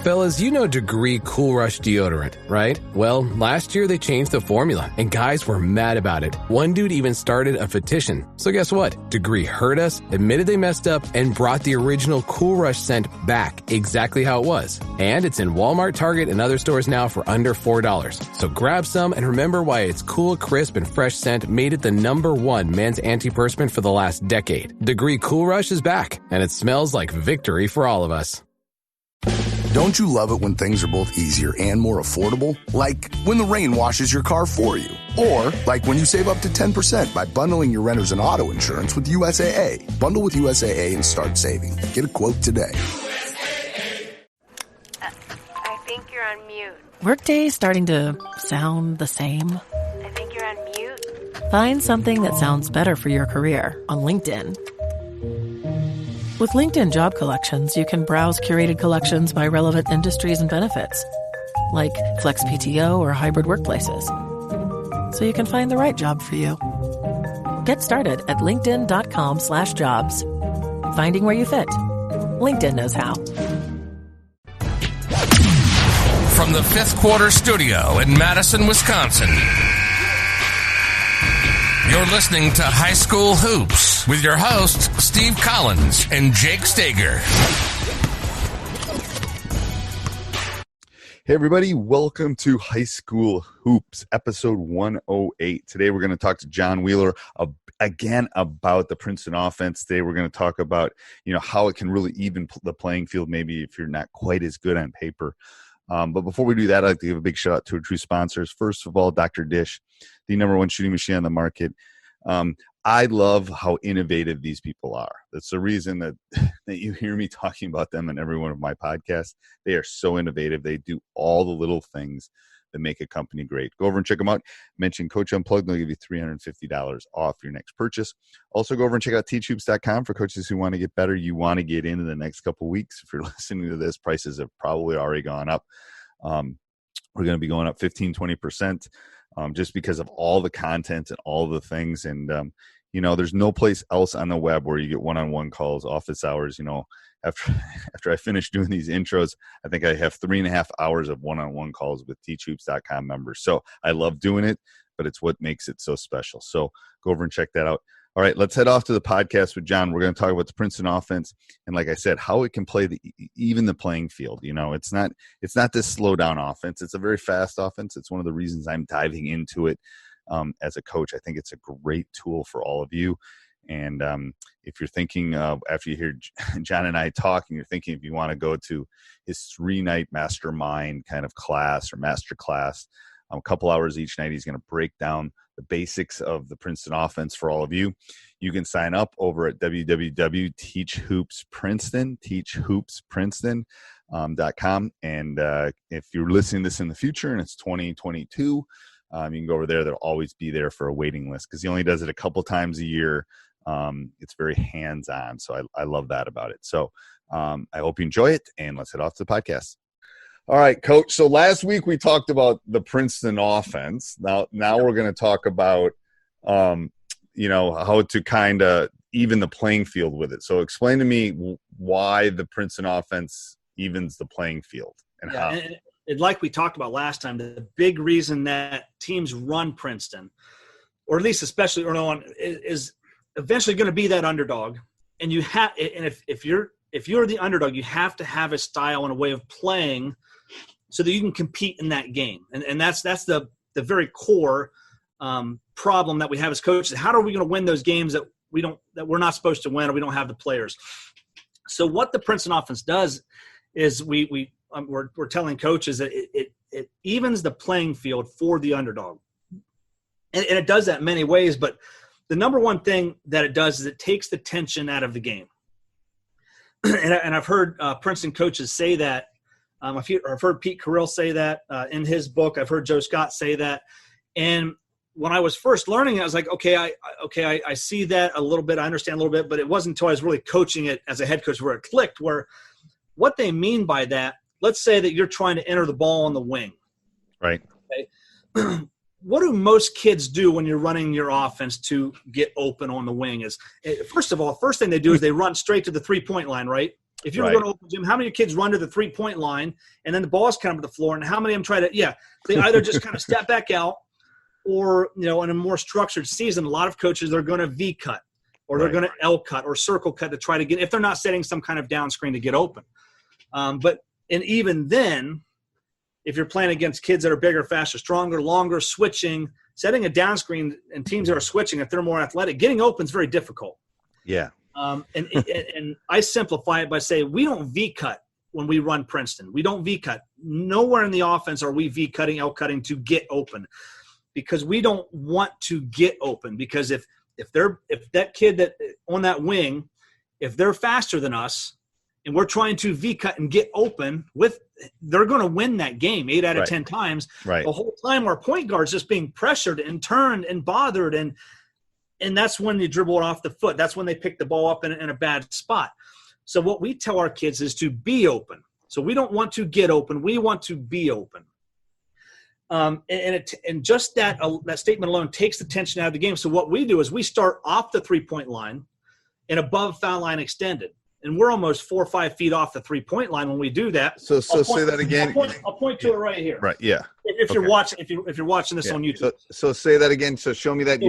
Fellas, you know Degree Cool Rush deodorant, right? Well, last year they changed the formula, and guys were mad about it. One dude even started a petition. So guess what? Degree heard us, admitted they messed up, and brought the original Cool Rush scent back exactly how it was. And it's in Walmart, Target, and other stores now for under $4. So grab some and remember why its cool, crisp, and fresh scent made it the #1 men's antiperspirant for the last decade. Degree Cool Rush is back, and it smells like victory for all of us. Don't you love it when things are both easier and more affordable? Like when the rain washes your car for you. Or like when you save up to 10% by bundling your renters and auto insurance with USAA. Bundle with USAA and start saving. Get a quote today. I think you're on mute. Workday starting to sound the same? I think you're on mute. Find something that sounds better for your career on LinkedIn. With LinkedIn Job Collections, you can browse curated collections by relevant industries and benefits, like flex PTO or hybrid workplaces, so you can find the right job for you. Get started at linkedin.com/jobs. Finding where you fit. LinkedIn knows how. From the Fifth Quarter Studio in Madison, Wisconsin, you're listening to High School Hoops with your hosts, Steve Collins and Jake Stager. Hey, everybody. Welcome to High School Hoops, episode 108. Today, we're going to talk to John Wheeler again about the Princeton offense. Today, we're going to talk about, how it can really even the playing field, maybe if you're not quite as good on paper. But before we do that, I'd like to give a big shout out to our true sponsors. First of all, Dr. Dish, the #1 shooting machine on the market. I love how innovative these people are. That's the reason that you hear me talking about them in every one of my podcasts. They are so innovative. They do all the little things that make a company great. Go over and check them out. Mention Coach Unplugged. They'll give you $350 off your next purchase. Also, go over and check out teachhoops.com for coaches who want to get better. You want to get in the next couple of weeks. If you're listening to this, prices have probably already gone up. We're going to be going up 15-20%. Just because of all the content and all the things. And, there's no place else on the web where you get one-on-one calls, office hours. After I finish doing these intros, I think I have 3.5 hours of one-on-one calls with teachhoops.com members. So I love doing it, but it's what makes it so special. So go over and check that out. All right, let's head off to the podcast with John. We're going to talk about the Princeton offense and, like I said, how it can play even the playing field. It's not this slow down offense. It's a very fast offense. It's one of the reasons I'm diving into it as a coach. I think it's a great tool for all of you. And if you're thinking after you hear John and I talking, you're thinking if you want to go to his 3-night mastermind kind of class or master class, a couple hours each night, he's going to break down the basics of the Princeton offense for all of you. You can sign up over at teachhoopsprinceton.com. And if you're listening to this in the future and it's 2022, you can go over there. They'll always be there for a waiting list because he only does it a couple times a year. It's very hands-on. So I love that about it. So I hope you enjoy it, and let's head off to the podcast. All right, Coach. So last week we talked about the Princeton offense. Now we're going to talk about, how to kind of even the playing field with it. So explain to me why the Princeton offense evens the playing field and how. And like we talked about last time, the big reason that teams run Princeton, or at least especially early on, is eventually going to be that underdog. And you have, and if you're the underdog, you have to have a style and a way of playing so that you can compete in that game. And that's the very core problem that we have as coaches. How are we going to win those games that we're not supposed to win, or we don't have the players? So what the Princeton offense does is we're telling coaches that it evens the playing field for the underdog. And it does that in many ways, but the number one thing that it does is it takes the tension out of the game. And I've heard Princeton coaches say that. I've heard Pete Carrill say that in his book. I've heard Joe Scott say that. And when I was first learning it, I was like, I see that a little bit. I understand a little bit, but it wasn't until I was really coaching it as a head coach where it clicked, where what they mean by that, let's say that you're trying to enter the ball on the wing. Right. Okay. What do most kids do when you're running your offense to get open on the wing? Is first of all, first thing they do is they run straight to the 3-point line, right? If you were going to open gym, how many kids run to the 3-point line and then the ball's kind of to the floor, and how many of them try to they either just kind of step back out, or in a more structured season, a lot of coaches are going to V cut, or they're going to L cut or circle cut to try to get, if they're not setting some kind of down screen to get open. And even then, if you're playing against kids that are bigger, faster, stronger, longer, switching, setting a down screen, and teams that are switching, if they're more athletic, getting open is very difficult. Yeah. And I simplify it by saying we don't V cut when we run Princeton. We don't V cut. Nowhere in the offense are we V cutting, L cutting to get open, because we don't want to get open. Because if that kid that on that wing, if they're faster than us and we're trying to V cut and get open they're going to win that game 8 out of 10 times. Right. The whole time our point guard's just being pressured and turned and bothered, and that's when you dribble it off the foot. That's when they pick the ball up in a bad spot. So what we tell our kids is to be open. So we don't want to get open. We want to be open. And just that statement alone takes the tension out of the game. So what we do is we start off the 3-point line and above foul line extended. And we're almost 4 or 5 feet off the 3-point line when we do that. So say that again. I'll point to it right here. Right. Yeah. If you're watching, if you're watching this on YouTube. So say that again. So show me that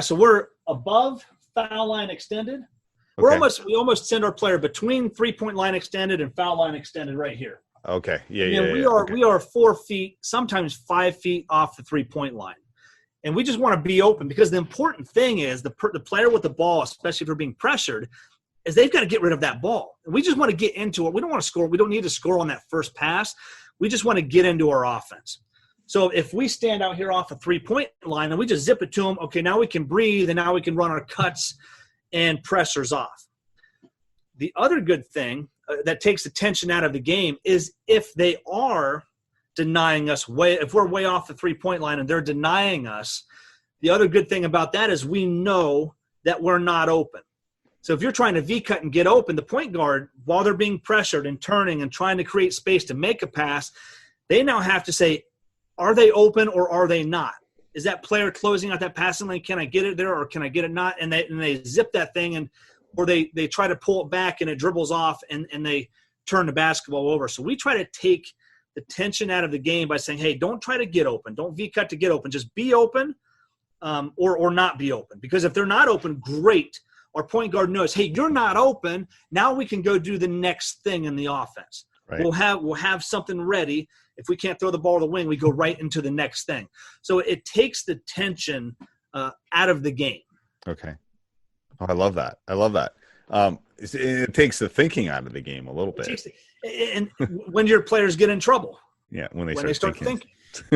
So we're above foul line extended. Okay. We almost send our player between 3-point line extended and foul line extended right here. Okay. We are 4 feet, sometimes 5 feet off the 3-point line. And we just want to be open, because the important thing is the player with the ball, especially if they're being pressured, is they've got to get rid of that ball. And we just want to get into it. We don't want to score. We don't need to score on that first pass. We just want to get into our offense. So if we stand out here off a 3-point line and we just zip it to them, okay, now we can breathe and now we can run our cuts and pressures off. The other good thing that takes the tension out of the game is if they are denying us if we're way off the 3-point line and they're denying us, the other good thing about that is we know that we're not open. So if you're trying to V-cut and get open, the point guard, while they're being pressured and turning and trying to create space to make a pass, they now have to say, are they open or are they not? Is that player closing out that passing lane? Can I get it there or can I get it not? And they zip that thing, or they try to pull it back and it dribbles off and they turn the basketball over. So we try to take the tension out of the game by saying, hey, don't try to get open. Don't V-cut to get open. Just be open or not be open. Because if they're not open, great. Our point guard knows, hey, you're not open. Now we can go do the next thing in the offense. Right. We'll have something ready. If we can't throw the ball to the wing, we go right into the next thing. So it takes the tension out of the game. Okay. Oh, I love that. It takes the thinking out of the game a little bit. And when your players get in trouble. Yeah, when they start thinking.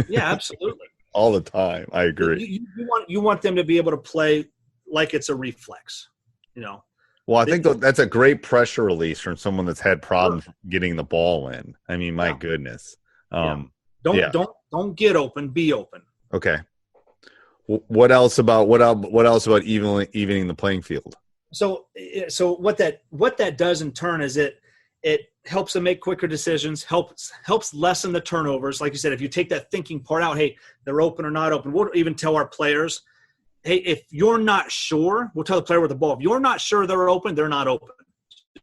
Yeah, absolutely. All the time. I agree. You want them to be able to play like it's a reflex, Well, I think that's a great pressure release from someone that's had problems getting the ball in. I mean, my goodness. Don't get open, be open. Okay. What else about evening the playing field? So what that does in turn is it helps them make quicker decisions, helps lessen the turnovers. Like you said, if you take that thinking part out, hey, they're open or not open. We'll even tell our players, hey, if you're not sure, we'll tell the player with the ball, if you're not sure they're open, they're not open.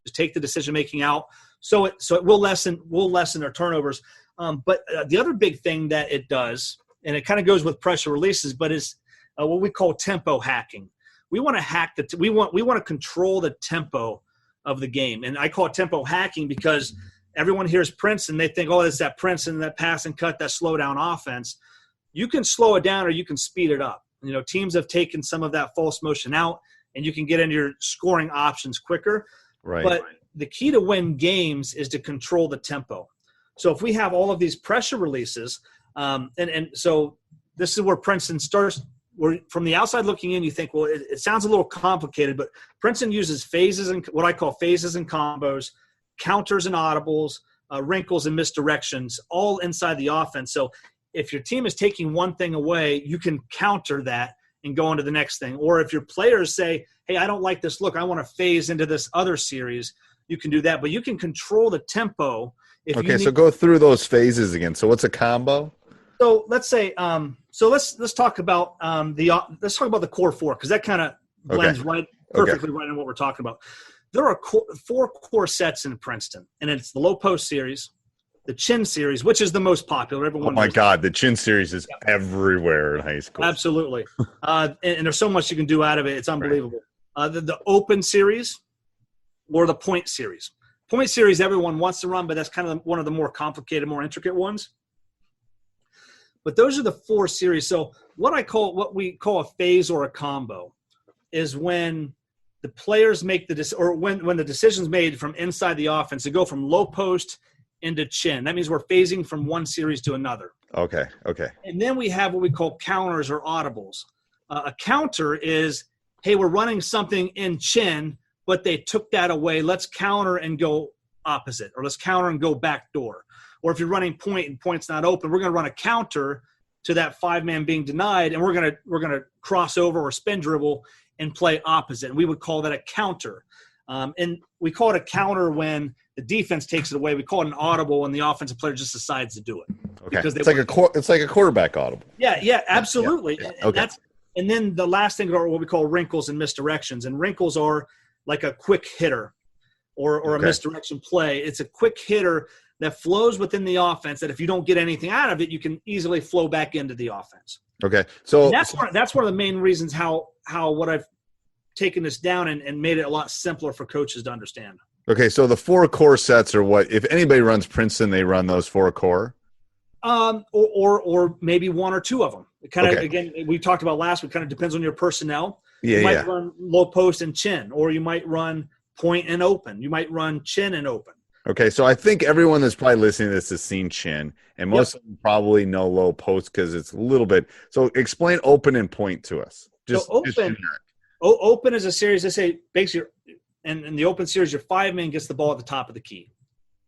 Just take the decision making out. So it will lessen their turnovers. But the other big thing that it does, and it kind of goes with pressure releases, but is what we call tempo hacking. We want to hack we want to control the tempo of the game. And I call it tempo hacking because everyone hears Princeton, they think, oh, it's that Princeton, that pass and cut, that slow down offense. You can slow it down or you can speed it up. Teams have taken some of that false motion out and you can get into your scoring options quicker. Right. But the key to win games is to control the tempo. So if we have all of these pressure releases, and so this is where Princeton starts. Where from the outside looking in, you think, well, it sounds a little complicated, but Princeton uses phases and what I call phases and combos, counters and audibles, wrinkles and misdirections, all inside the offense. So if your team is taking one thing away, you can counter that and go on to the next thing. Or if your players say, hey, I don't like this look, I want to phase into this other series, you can do that. But you can control the tempo. So go through those phases again. So what's a combo? So let's say, let's talk about the core four, because that kind of blends right perfectly right in what we're talking about. there are 4 core sets in Princeton, and it's the low post series, the chin series, which is the most popular. Everyone Oh my knows God, the chin series is everywhere in high school. Absolutely. And there's so much you can do out of it. It's unbelievable. The open series or the point series. Point series everyone wants to run, but that's kind of one of the more complicated, more intricate ones. But those are the 4 series. So what we call a phase or a combo is when the players make when the decision's made from inside the offense to go from low post into chin. That means we're phasing from one series to another. Okay. And then we have what we call counters or audibles. A counter is, hey, we're running something in chin, but they took that away. Let's counter and go opposite, or let's counter and go back door. Or if you're running point and point's not open, we're going to run a counter to that 5-man being denied, and we're going to cross over or spin dribble and play opposite. And we would call that a counter. And we call it a counter when the defense takes it away. We call it an audible when the offensive player just decides to do it. Okay, it's like a quarterback audible. Yeah, absolutely. Yeah. Okay. And then the last thing are what we call wrinkles and misdirections. And wrinkles are like a quick hitter or a misdirection play. It's a quick hitter that flows within the offense that if you don't get anything out of it, you can easily flow back into the offense. Okay. So and that's one of the main reasons how what I've taken this down and made it a lot simpler for coaches to understand. Okay. So the 4 core sets are what, if anybody runs Princeton, they run those 4 core? Or maybe 1 or 2 of them. It kind of, again, we talked about last week, kind of depends on your personnel. You might run low post and chin, or you might run point and open. You might run chin and open. Okay, so I think everyone that's probably listening to this has seen chin, and most of them probably know low post because it's a little bit. So explain open and point to us. Open is a series. They say basically, in the open series, your 5-man gets the ball at the top of the key.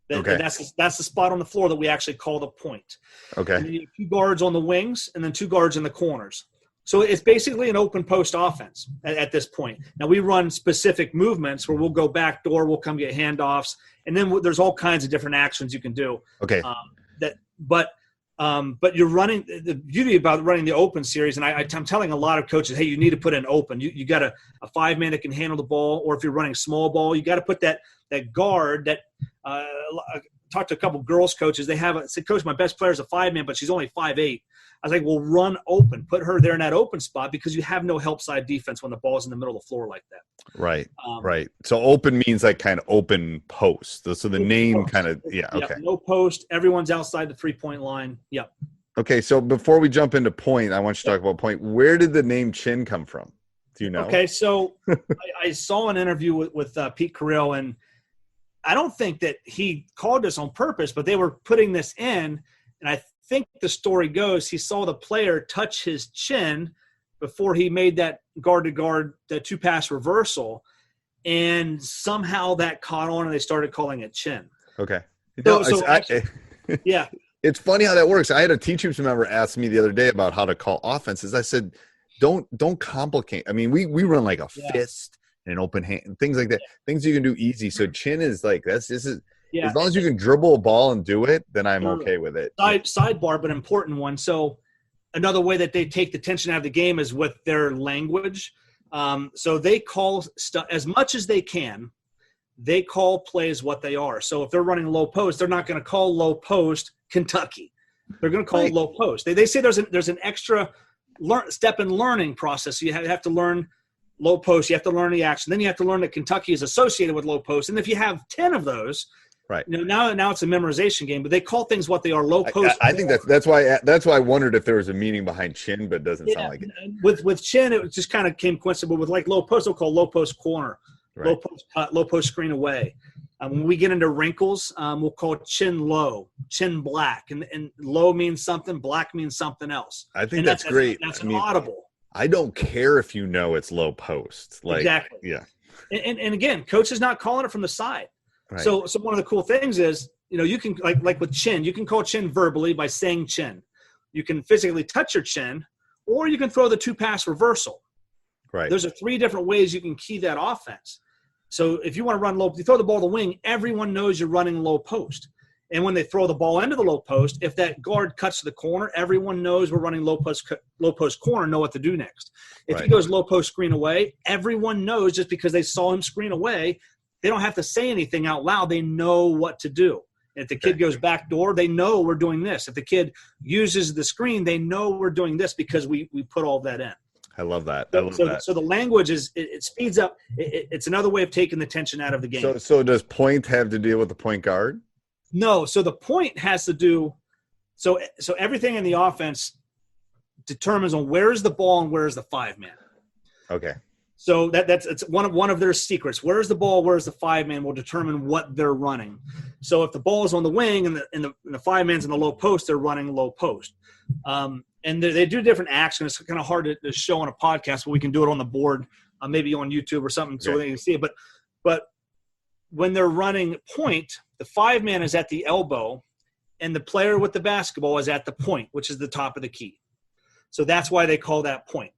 That's the spot on the floor that we actually call the point. Okay. And you have 2 guards on the wings and then 2 guards in the corners. So it's basically an open post offense at this point. Now we run specific movements where we'll go back door, we'll come get handoffs, and then there's all kinds of different actions you can do. Okay. But you're running – the beauty about running the open series, and I'm telling a lot of coaches, hey, you need to put in open. You got a 5-man that can handle the ball, or if you're running small ball, you got to put that guard that I talked to a couple girls coaches. They said, Coach, my best player is a 5-man, but she's only 5'8". I was like, well, run open. Put her there in that open spot because you have no help side defense when the ball's in the middle of the floor like that. Right, right. So open means like kind of open post. So the name kind of, okay. No post. Everyone's outside the 3-point line. Yep. Okay, so before we jump into point, I want you to talk about point. Where did the name Chin come from? Do you know? Okay, so I saw an interview with Pete Carrill, and I don't think that he called this on purpose, but they were putting this in, and I think the story goes he saw the player touch his chin before he made that guard-to-guard, that 2-pass reversal, and somehow that caught on and they started calling it chin. Okay. Yeah. It's funny how that works. I had a teachers member ask me the other day about how to call offenses. I said, don't complicate. I mean, we run like a fist and an open hand and things like that. Things you can do easy. So chin is like this is as long as you can dribble a ball and do it, then I'm okay with it. Sidebar, but important one. So another way that they take the tension out of the game is with their language. So they call stuff as much as they can. They call plays what they are. So if they're running low post, they're not going to call low post Kentucky. They're going to call it low post. They say there's an extra step in learning process. So you have to learn low post. You have to learn the action. Then you have to learn that Kentucky is associated with low post. And if you have 10 of those, right. Now it's a memorization game. But they call things what they are. Low post. I think that's why I wondered if there was a meaning behind chin, but it doesn't sound like it. With chin, it just kind of came coincidental. With like low post, they'll call low post corner, low post cut, low post screen away. When we get into wrinkles, we'll call chin low, chin black, and low means something, black means something else. I think that's great. That's audible. I don't care if you know it's low post. Exactly. Yeah. And again, coach is not calling it from the side. Right. So one of the cool things is, you can like with chin, you can call chin verbally by saying chin. You can physically touch your chin, or you can throw the 2-pass reversal. Right. Those are 3 different ways you can key that offense. So if you want to run low, you throw the ball to the wing, everyone knows you're running low post. And when they throw the ball into the low post, if that guard cuts to the corner, everyone knows we're running low post corner, know what to do next. If he goes low post screen away, everyone knows just because they saw him screen away, they don't have to say anything out loud. They know what to do. If the kid goes back door, they know we're doing this. If the kid uses the screen, they know we're doing this because we put all that in. I love that. So the language it speeds up. It's another way of taking the tension out of the game. So does point have to deal with the point guard? No. So the point has to do – so everything in the offense determines on where's the ball and where's the 5-man. Okay. So it's one of their secrets. Where's the ball? Where's the 5-man will determine what they're running. So if the ball is on the wing and the 5-man's in the low post, they're running low post. And they do different actions. It's kind of hard to show on a podcast, but we can do it on the board, maybe on YouTube or something so they can see it. But when they're running point, the 5-man is at the elbow, and the player with the basketball is at the point, which is the top of the key. So that's why they call that point.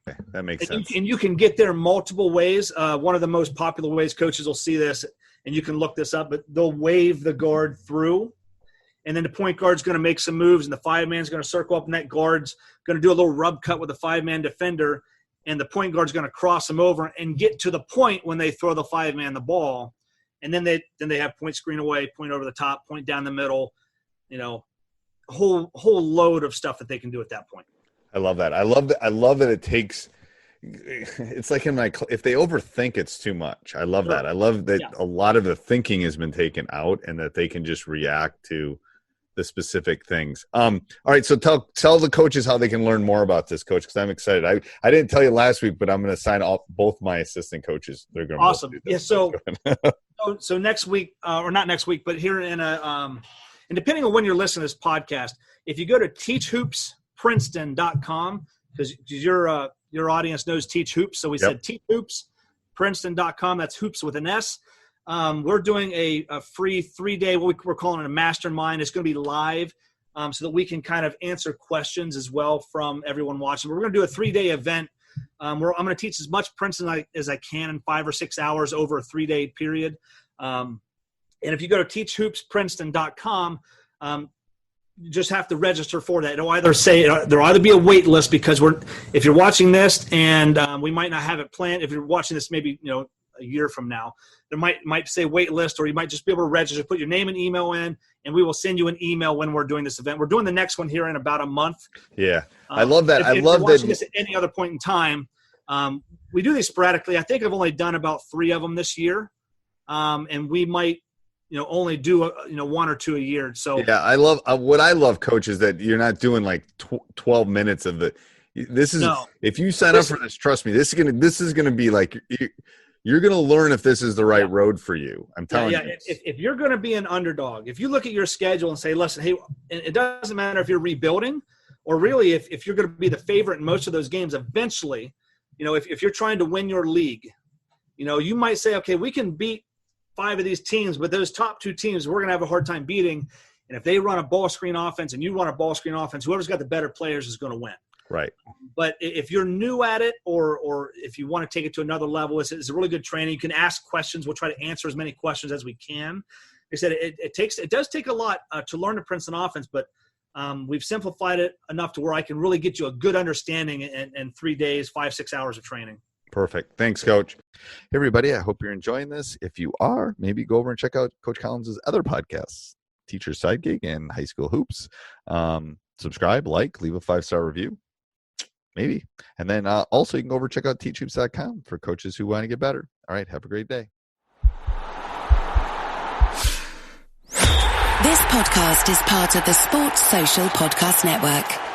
Okay, that makes sense. And you can get there multiple ways. One of the most popular ways, coaches will see this, and you can look this up, but they'll wave the guard through, and then the point guard's going to make some moves, and the 5-man's going to circle up, and that guard's going to do a little rub cut with the 5-man defender, and the point guard's going to cross them over and get to the point when they throw the 5-man the ball, and then they have point screen away, point over the top, point down the middle, a whole load of stuff that they can do at that point. I love that. I love that it takes – it's like if they overthink, it's too much. I love that. I love that a lot of the thinking has been taken out and that they can just react to the specific things. All right, so tell the coaches how they can learn more about this, Coach, because I'm excited. I didn't tell you last week, but I'm going to sign off both my assistant coaches. They're going to awesome. Yeah, so next week or not next week, but here in and depending on when you're listening to this podcast, if you go to teachhoopsprinceton.com, because your audience knows Teach Hoops, so we said teachhoopsprinceton.com. That's hoops with an S. We're doing a free 3-day, what we're calling it a mastermind. It's going to be live so that we can kind of answer questions as well from everyone watching. But we're going to do a 3-day event. I'm going to teach as much Princeton as I can in 5 or 6 hours over a 3-day period. And if you go to teachhoopsprinceton.com, you just have to register for that. There'll either be a wait list because if you're watching this and we might not have it planned. If you're watching this maybe a year from now, there might say wait list, or you might just be able to register, put your name and email in, and we will send you an email when we're doing this event. We're doing the next one here in about a month. Yeah, I love that. If you're watching this at any other point in time, we do these sporadically. I think I've only done about 3 of them this year, and we might only do 1 or 2 a year. So yeah, I love what I love, Coach, is that you're not doing like 12 minutes of the. This is if you sign up for this, trust me, this is gonna be like you're gonna learn if this is the right road for you. I'm telling you. If you're gonna be an underdog, if you look at your schedule and say, listen, hey, it doesn't matter if you're rebuilding or really if you're gonna be the favorite in most of those games. Eventually, if you're trying to win your league, you might say, okay, we can beat 5 of these teams, but those top 2 teams we're going to have a hard time beating. And if they run a ball screen offense and you run a ball screen offense, whoever's got the better players is going to win. Right. But if you're new at it or if you want to take it to another level, it's a really good training. You can ask questions. We'll try to answer as many questions as we can. Like I said, it does take a lot to learn the Princeton offense, but we've simplified it enough to where I can really get you a good understanding in 3 days, 5-6 hours of training. Perfect. Thanks, Coach. Hey, everybody. I hope you're enjoying this. If you are, maybe go over and check out Coach Collins' other podcasts, Teacher's Side Gig and High School Hoops. Subscribe, leave a 5-star review, maybe. And then also you can go over and check out teachhoops.com for coaches who want to get better. All right. Have a great day. This podcast is part of the Sports Social Podcast Network.